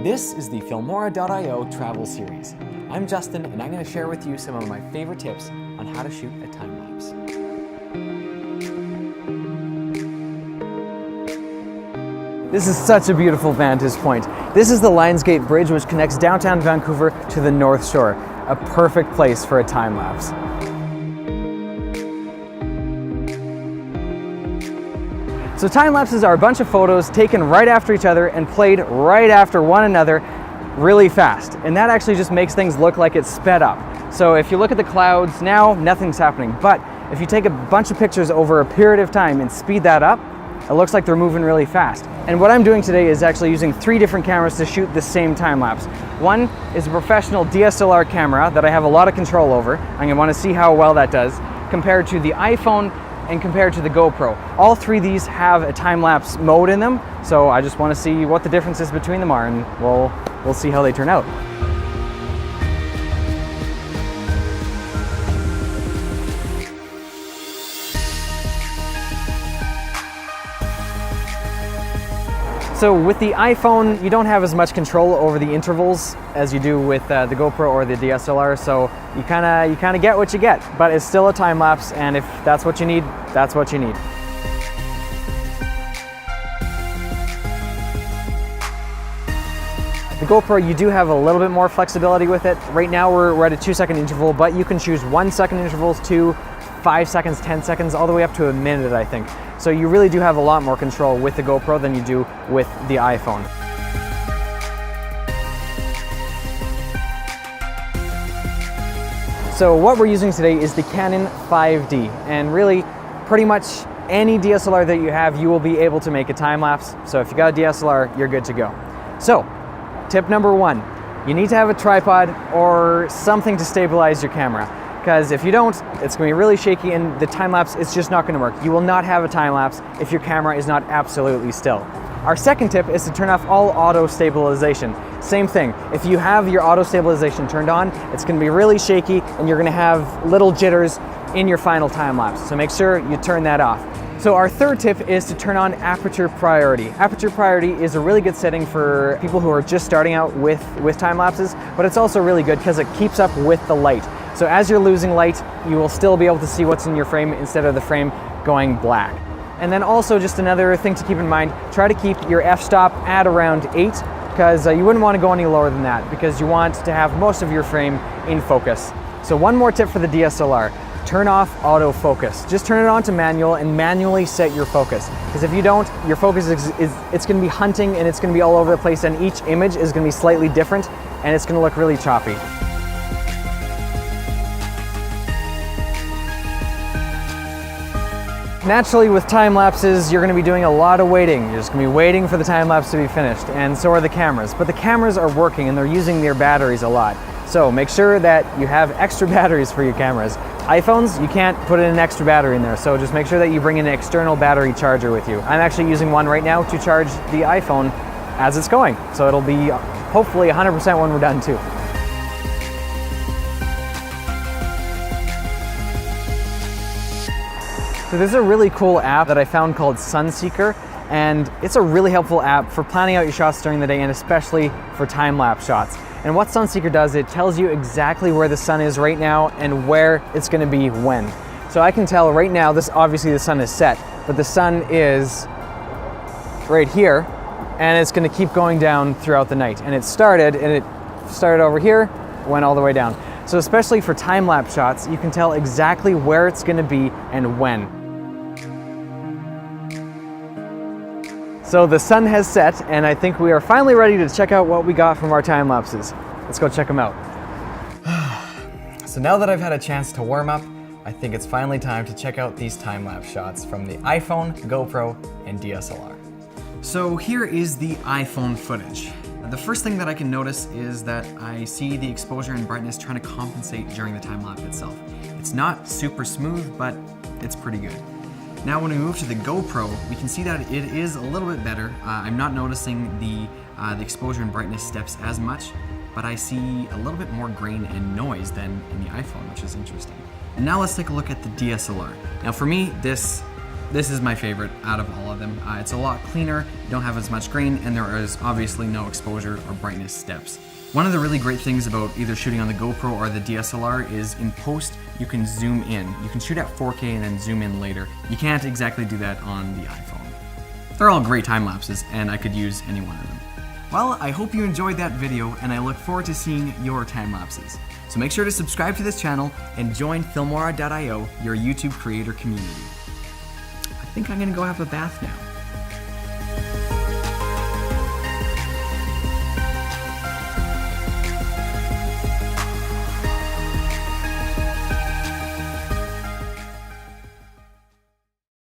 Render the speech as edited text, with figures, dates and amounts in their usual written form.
This is the filmora.io travel series. I'm Justin, and I'm going to share with you some of my favorite tips on how to shoot a time lapse. This is such a beautiful vantage point. This is the Lionsgate Bridge, which connects downtown Vancouver to the North Shore. A perfect place for a time lapse. So time lapses are a bunch of photos taken right after each other and played right after one another really fast. And that actually just makes things look like it's sped up. So if you look at the clouds now, nothing's happening. But if you take a bunch of pictures over a period of time and speed that up, it looks like they're moving really fast. And what I'm doing today is actually using 3 different cameras to shoot the same time lapse. One is a professional DSLR camera that I have a lot of control over. I'm going to want to see how well that does compared to the iPhone and compared to the GoPro. All 3 of these have a time-lapse mode in them, so I just want to see what the differences between them are, and we'll see how they turn out. So with the iPhone, you don't have as much control over the intervals as you do with the GoPro or the DSLR, so you kind of get what you get, but it's still a time lapse, and if that's what you need, that's what you need. The GoPro, you do have a little bit more flexibility with it. Right now we're at a 2-second interval, but you can choose 1-second intervals, 2, 5 seconds, 10 seconds, all the way up to a minute, I think. So you really do have a lot more control with the GoPro than you do with the iPhone. So what we're using today is the Canon 5D, and really pretty much any DSLR that you have, you will be able to make a time lapse. So if you got a DSLR, you're good to go. So tip number 1, you need to have a tripod or something to stabilize your camera. Because if you don't, it's going to be really shaky and the time-lapse is just not going to work. You will not have a time-lapse if your camera is not absolutely still. Our second tip is to turn off all auto stabilization. Same thing, if you have your auto stabilization turned on, it's going to be really shaky and you're going to have little jitters in your final time-lapse. So make sure you turn that off. So our third tip is to turn on aperture priority. Aperture priority is a really good setting for people who are just starting out with time-lapses, but it's also really good because it keeps up with the light. So as you're losing light, you will still be able to see what's in your frame instead of the frame going black. And then also just another thing to keep in mind, try to keep your f-stop at around 8, because you wouldn't want to go any lower than that because you want to have most of your frame in focus. So one more tip for the DSLR, turn off autofocus. Just turn it on to manual and manually set your focus. Because if you don't, your focus it's going to be hunting and it's going to be all over the place, and each image is going to be slightly different and it's going to look really choppy. Naturally, with time lapses, you're going to be doing a lot of waiting. You're just going to be waiting for the time lapse to be finished, and so are the cameras. But the cameras are working and they're using their batteries a lot. So make sure that you have extra batteries for your cameras. iPhones, you can't put in an extra battery in there, so just make sure that you bring an external battery charger with you. I'm actually using one right now to charge the iPhone as it's going, so it'll be hopefully 100% when we're done too. So there's a really cool app that I found called Sunseeker, and it's a really helpful app for planning out your shots during the day and especially for time-lapse shots. And what Sunseeker does, it tells you exactly where the sun is right now and where it's going to be when. So I can tell right now, obviously the sun is set, but the sun is right here, and it's going to keep going down throughout the night. And it started over here, went all the way down. So especially for time-lapse shots, you can tell exactly where it's going to be and when. So the sun has set, and I think we are finally ready to check out what we got from our time lapses. Let's go check them out. So now that I've had a chance to warm up, I think it's finally time to check out these time-lapse shots from the iPhone, GoPro, and DSLR. So here is the iPhone footage. The first thing that I can notice is that I see the exposure and brightness trying to compensate during the time lapse itself. It's not super smooth, but it's pretty good. Now when we move to the GoPro, we can see that it is a little bit better. I'm not noticing the exposure and brightness steps as much, but I see a little bit more grain and noise than in the iPhone, which is interesting. And now let's take a look at the DSLR. Now for me, this This is my favorite out of all of them. It's a lot cleaner, you don't have as much grain, and there is obviously no exposure or brightness steps. One of the really great things about either shooting on the GoPro or the DSLR is in post, you can zoom in. You can shoot at 4K and then zoom in later. You can't exactly do that on the iPhone. They're all great time lapses, and I could use any one of them. Well, I hope you enjoyed that video, and I look forward to seeing your time lapses. So make sure to subscribe to this channel and join filmora.io, your YouTube creator community. I think I'm gonna go have a bath now.